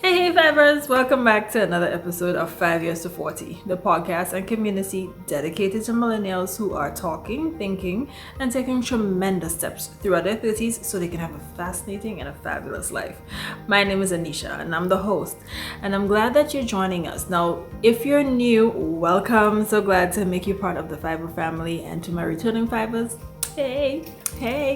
Hey fivers, welcome back to another episode of 5 Years to 40, the podcast and community dedicated to millennials who are talking, thinking, and taking tremendous steps throughout their 30s so they can have a fascinating and a fabulous life. My name is Anisha and I'm the host, and I'm glad that you're joining us. Now, if you're new, welcome. So glad to make you part of the Fiver family, and to my returning fivers, hey,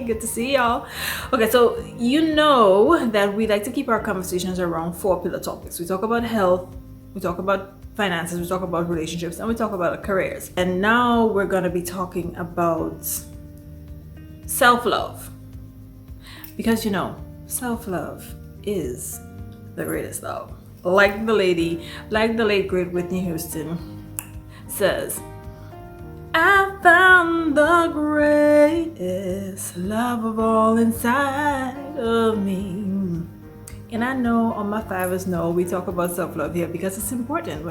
good to see y'all. Okay, so you know that we like to keep our conversations around 4 pillar topics. We talk about health, we talk about finances, we talk about relationships, and we talk about careers. And now we're going to be talking about self-love, because self-love is the greatest love. Like the late great Whitney Housten says, I found the greatest love of all inside of me. And I know all my fivers know we talk about self-love here because it's important.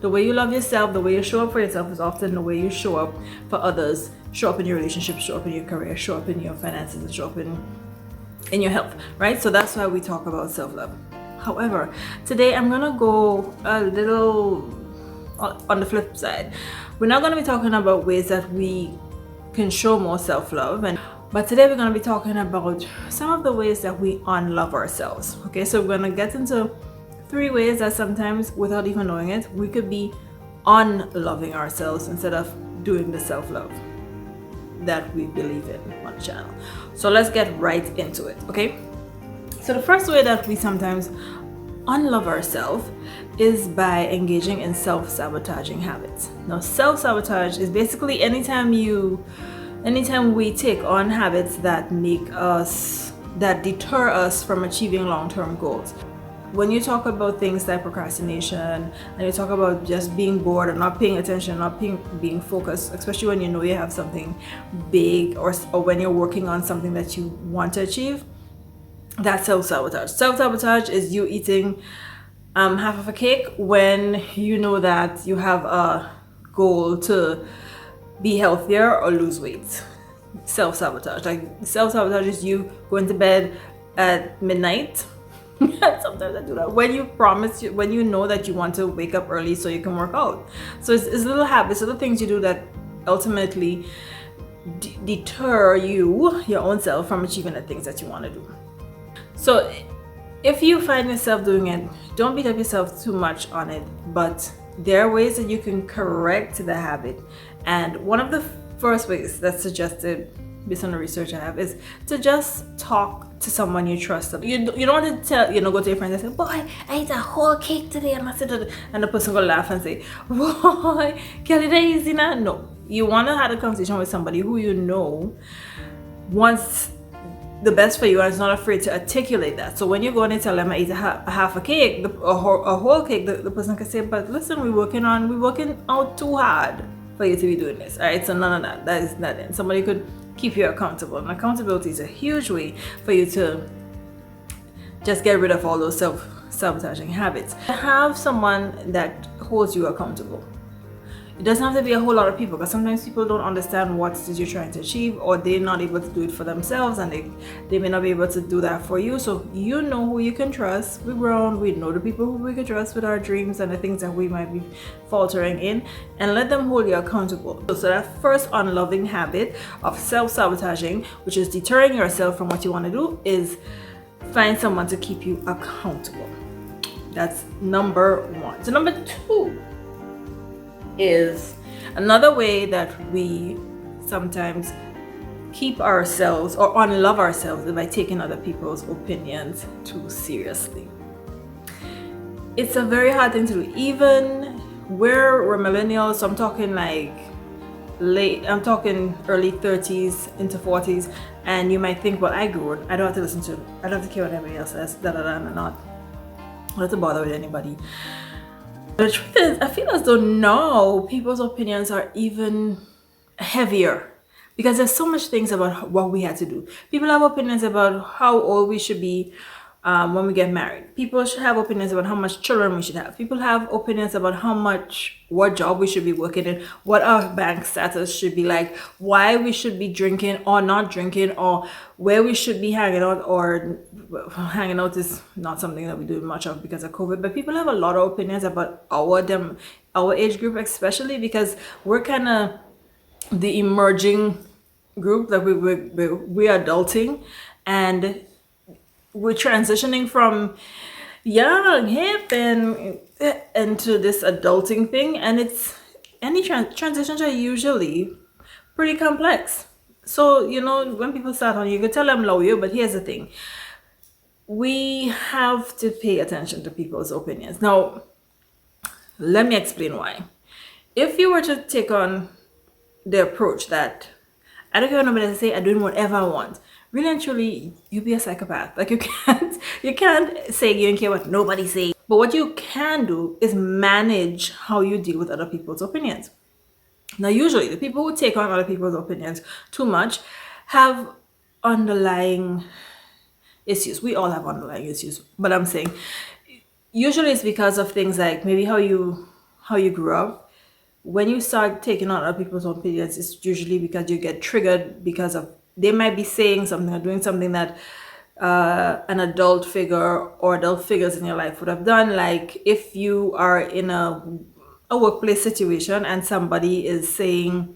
The way you love yourself, the way you show up for yourself is often the way you show up for others. Show up in your relationship, show up in your career, show up in your finances, and show up in your health, right? So that's why we talk about self-love. However, today I'm gonna go a little on the flip side. We're not going to be talking about ways that we can show more self-love, but today we're going to be talking about some of the ways that we unlove ourselves. Okay, so we're going to get into 3 ways that sometimes, without even knowing it, we could be unloving ourselves instead of doing the self-love that we believe in on the channel. So let's get right into it. Okay, so the first way that we sometimes unlove ourselves is by engaging in self-sabotaging habits. Now, self-sabotage is basically anytime we take on habits that deter us from achieving long-term goals. When you talk about things like procrastination, and you talk about just being bored and not paying attention, not being focused, especially when you know you have something big, or when you're working on something that you want to achieve, that's self-sabotage. Self-sabotage is you eating half of a cake when you know that you have a goal to be healthier or lose weight. Self-sabotage. Like, self-sabotage is you going to bed at midnight. Sometimes I do that. When you know that you want to wake up early so you can work out. So it's little habits, little things you do that ultimately deter your own self from achieving the things that you want to do. So if you find yourself doing it, don't beat up yourself too much on it, but there are ways that you can correct the habit. And one of the first ways that's suggested based on the research I have is to just talk to someone you trust. You don't want to go to your friends and say, boy, I ate a whole cake today, and the person will laugh and say, boy, Kelly, that easy now. No, you want to have a conversation with somebody who you know wants the best for you and is not afraid to articulate that. So when you go in and tell them I eat a half a cake, a whole cake, the person can say, but listen, we're working out too hard for you to be doing this. All right, so none of that. That is not it. Somebody could keep you accountable, and accountability is a huge way for you to just get rid of all those self-sabotaging habits. Have someone that holds you accountable. It doesn't have to be a whole lot of people, because sometimes people don't understand what it is you're trying to achieve, or they're not able to do it for themselves, and they may not be able to do that for you. So you know who you can trust. We're grown, we know the people who we can trust with our dreams and the things that we might be faltering in, and let them hold you accountable. So that first unloving habit of self-sabotaging, which is deterring yourself from what you want to do, is find someone to keep you accountable. That's number 1. So number 2 is another way that we sometimes keep ourselves or unlove ourselves by taking other people's opinions too seriously. It's a very hard thing to do. Even we're millennials, so I'm talking early 30s into 40s, and you might think, well, I grew up, I don't have to care what anybody else says, and not. I don't have to bother with anybody. The truth is, I feel as though now people's opinions are even heavier, because there's so much things about what we had to do. People have opinions about how old we should be, when we get married. People should have opinions about how much children we should have. People have opinions about what job we should be working in, what our bank status should be like, why we should be drinking or not drinking, or where we should be hanging out, or hanging out is not something that we do much of because of COVID. But people have a lot of opinions about our age group, especially because we're kind of the emerging group that we're adulting, and we're transitioning from young, hip, and into this adulting thing. And it's transitions are usually pretty complex. So when people start on you can tell them lawyer, but here's the thing: we have to pay attention to people's opinions. Now, let me explain why. If you were to take on the approach that I don't care what nobody has to say, I'm doing whatever I want, really and truly, you'll be a psychopath. Like, you can't say you don't care what nobody says. But what you can do is manage how you deal with other people's opinions. Now, usually the people who take on other people's opinions too much have underlying issues. We all have underlying issues, but I'm saying usually it's because of things like maybe how you grew up. When you start taking on other people's opinions, it's usually because you get triggered because of they might be saying something or doing something that an adult figure or adult figures in your life would have done. Like if you are in a workplace situation and somebody is saying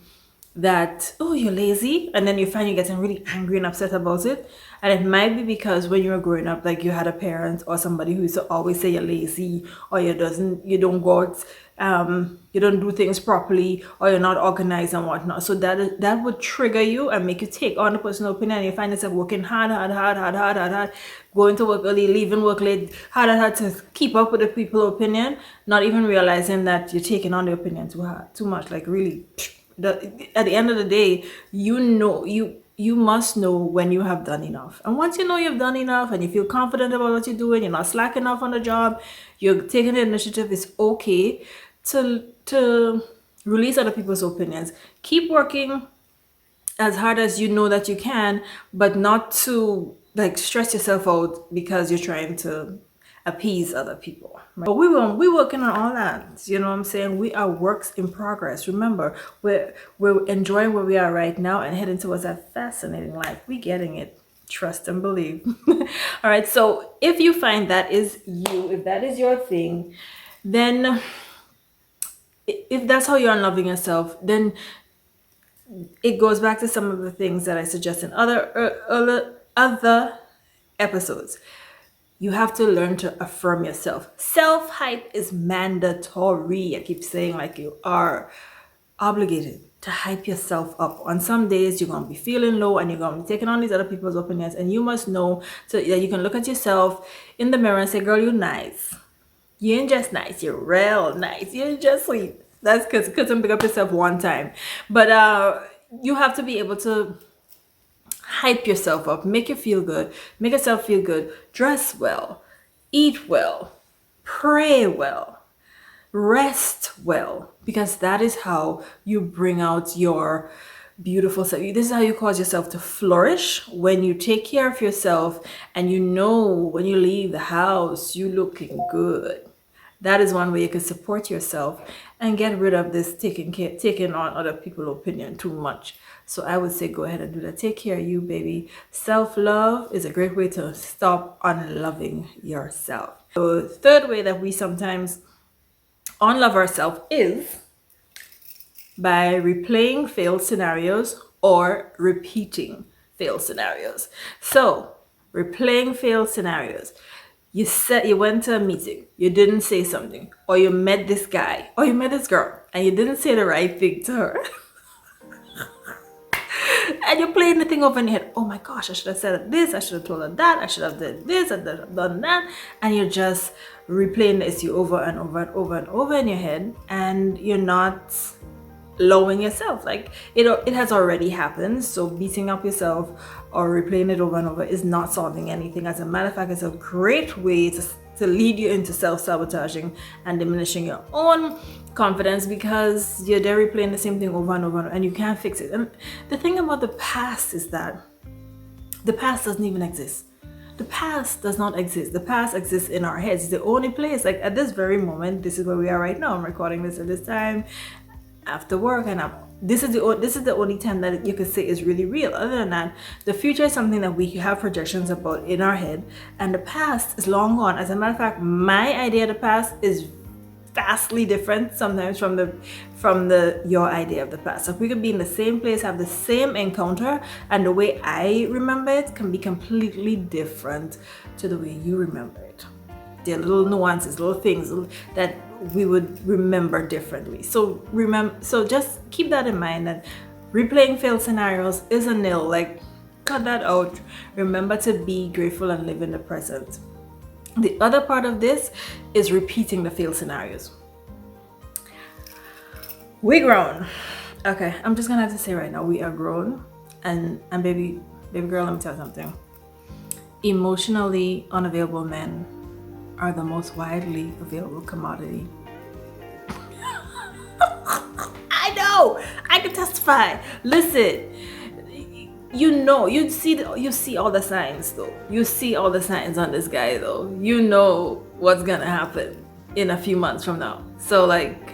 that, oh, you're lazy, and then you find you're getting really angry and upset about it. And it might be because when you were growing up, like you had a parent or somebody who used to always say you're lazy, or you don't go out, you don't do things properly, or you're not organized and whatnot. So that would trigger you and make you take on the personal opinion, and you find yourself working hard, going to work early, leaving work late, hard to keep up with the people's opinion, not even realizing that you're taking on the opinion too much. Like really, at the end of the day, you must know when you have done enough. And once you know you've done enough and you feel confident about what you're doing, you're not slacking off on the job, you're taking the initiative, it's okay to release other people's opinions. Keep working as hard as you know that you can, but not to like stress yourself out because you're trying to appease other people. Right? But we're working on all that. You know what I'm saying? We are works in progress. Remember, we're enjoying where we are right now and heading towards that fascinating life. We're getting it. Trust and believe. All right. So if you find that is you, if that is your thing, then if that's how you're unloving yourself, then it goes back to some of the things that I suggest in other episodes. You have to learn to affirm yourself. Self-hype is mandatory. I keep saying like you are obligated to hype yourself up. On some days, you're going to be feeling low and you're going to be taking on these other people's opinions. And you must know so that you can look at yourself in the mirror and say, girl, you're nice. You ain't just nice. You're real nice. You're just sweet. That's because you couldn't pick up yourself one time. But you have to be able to hype yourself up, make yourself feel good, dress well, eat well, pray well, rest well, because that is how you bring out your beautiful self. This is how you cause yourself to flourish. When you take care of yourself and you know when you leave the house, you looking good. That is one way you can support yourself and get rid of this taking on other people's opinion too much. So I would say go ahead and do that. Take care of you, baby. Self-love is a great way to stop unloving yourself. So the third way that we sometimes unlove ourselves is by replaying failed scenarios or repeating failed scenarios. So replaying failed scenarios. You went to a meeting, you didn't say something, or you met this guy, or you met this girl, and you didn't say the right thing to her. And you're playing the thing over in your head. Oh my gosh, I should have said this, I should have told her that, I should have done this, I should have done that. And you're just replaying the issue over and over and over and over in your head, and you're not lowering yourself. Like it has already happened. So beating up yourself or replaying it over and over is not solving anything. As a matter of fact, it's a great way to lead you into self-sabotaging and diminishing your own confidence, because you're there replaying the same thing over and over and you can't fix it. And the thing about the past is that the past doesn't even exist. The past does not exist. The past exists in our heads. It's the only place, like at this very moment, this is where we are right now. I'm recording this at this time after work, and this is the only time that you could say is really real. Other than that, the future is something that we have projections about in our head, and the past is long gone. As a matter of fact, my idea of the past is vastly different sometimes from the your idea of the past. Like we could be in the same place, have the same encounter, and the way I remember it can be completely different to the way you remember it. There are little nuances, little things that we would remember differently. So just keep that in mind, that replaying failed scenarios is a nil. Like, cut that out. Remember to be grateful and live in the present. The other part of this is repeating the failed scenarios. We grown. Okay, I'm just gonna have to say right now, we are grown, and baby girl, let me tell you something. Emotionally unavailable men are the most widely available commodity. I know, I can testify. Listen, you see all the signs though. You see all the signs on this guy though. You know what's gonna happen in a few months from now. So like,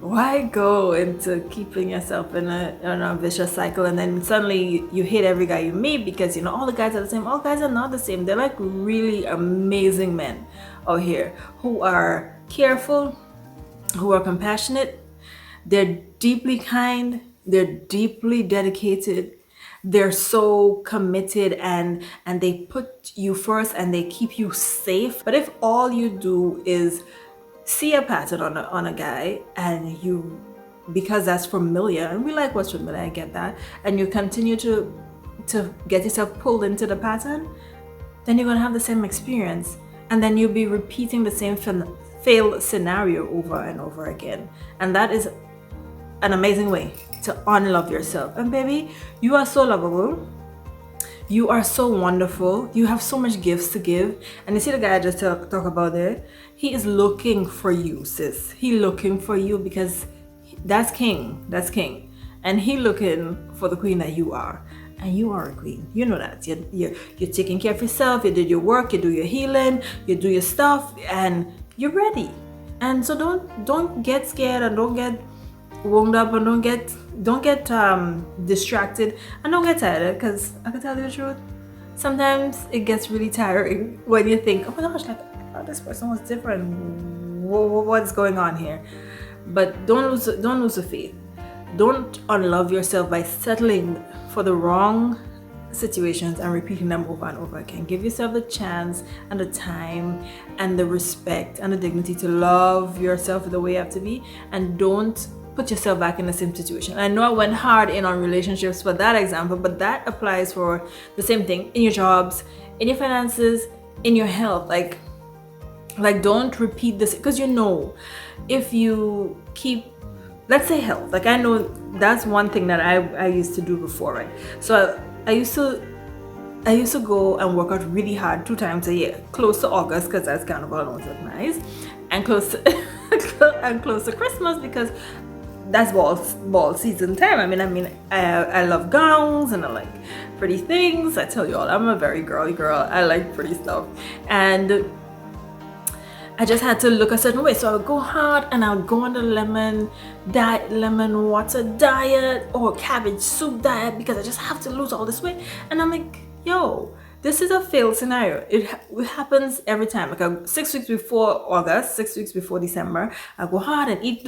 why go into keeping yourself in a vicious cycle, and then suddenly you hate every guy you meet because you know all the guys are the same. All guys are not the same. They're like really amazing men out here who are careful, who are compassionate. They're deeply kind. They're deeply dedicated. They're so committed, and they put you first and they keep you safe. But if all you do is see a pattern on a guy, and you, because that's familiar, and we like what's familiar, I get that, and you continue to get yourself pulled into the pattern, then you're gonna have the same experience, and then you'll be repeating the same failed scenario over and over again. And that is an amazing way to unlove yourself. And baby, you are so lovable. You are so wonderful. You have so much gifts to give. And you see the guy I just talk about there? He is looking for you, sis. He looking for you because that's king. That's king. And he looking for the queen that you are. And you are a queen. You know that. You're taking care of yourself. You did your work. You do your healing. You do your stuff. And you're ready. And so don't get scared, and don't get wound up, and don't get distracted, and don't get tired, because I can tell you the truth, sometimes it gets really tiring when you think, oh my gosh, like, oh, this person was different, what's going on here? But don't lose the faith. Don't unlove yourself by settling for the wrong situations and repeating them over and over again. Give yourself the chance and the time and the respect and the dignity to love yourself the way you have to be, and don't put yourself back in the same situation. I know I went hard in on relationships for that example, but that applies for the same thing in your jobs, in your finances, in your health. Like don't repeat this, because you know, if you keep, let's say health, like I know that's one thing that I used to do before, right? So I used to go and work out really hard 2 times a year, close to August because that's Carnival and that's nice, and close to Christmas because that's ball season time. I mean, I love gowns and I like pretty things. I tell you all, I'm a very girly girl. I like pretty stuff, and I just had to look a certain way. So I would go hard and I would go on the lemon water diet or cabbage soup diet because I just have to lose all this weight. And I'm like, yo, this is a failed scenario. It happens every time. Like 6 weeks before August, 6 weeks before December, I go hard and eat,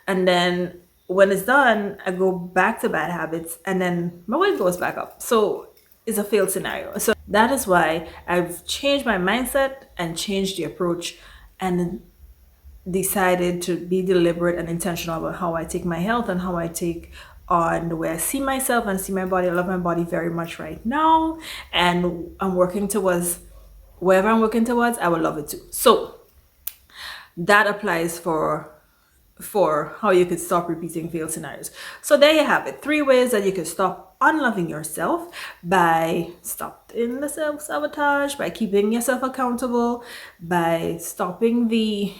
and then when it's done, I go back to bad habits, and then my weight goes back up. So it's a failed scenario. So that is why I've changed my mindset and changed the approach, and decided to be deliberate and intentional about how I take my health and how I take on the way I see myself and see my body. I love my body very much right now, and I'm working towards wherever I'm working towards, I will love it too. So that applies for how you could stop repeating failed scenarios. So there you have it, 3 ways that you can stop unloving yourself: by stopping the self-sabotage, by keeping yourself accountable, by stopping the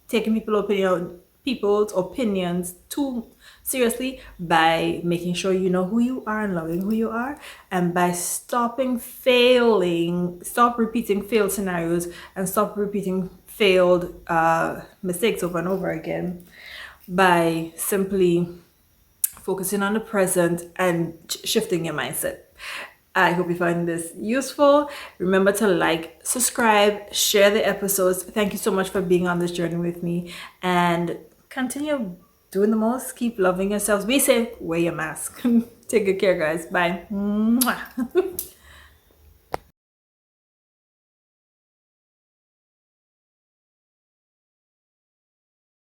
taking people's opinion people's opinions too seriously by making sure you know who you are and loving who you are, and by stop repeating failed scenarios and stop repeating failed mistakes over and over again, by simply focusing on the present and shifting your mindset. I hope you find this useful. Remember to like, subscribe, share the episodes. Thank you so much for being on this journey with me, and continue doing the most. Keep loving yourselves. Be safe. Wear your mask. Take good care, guys. Bye. Mwah.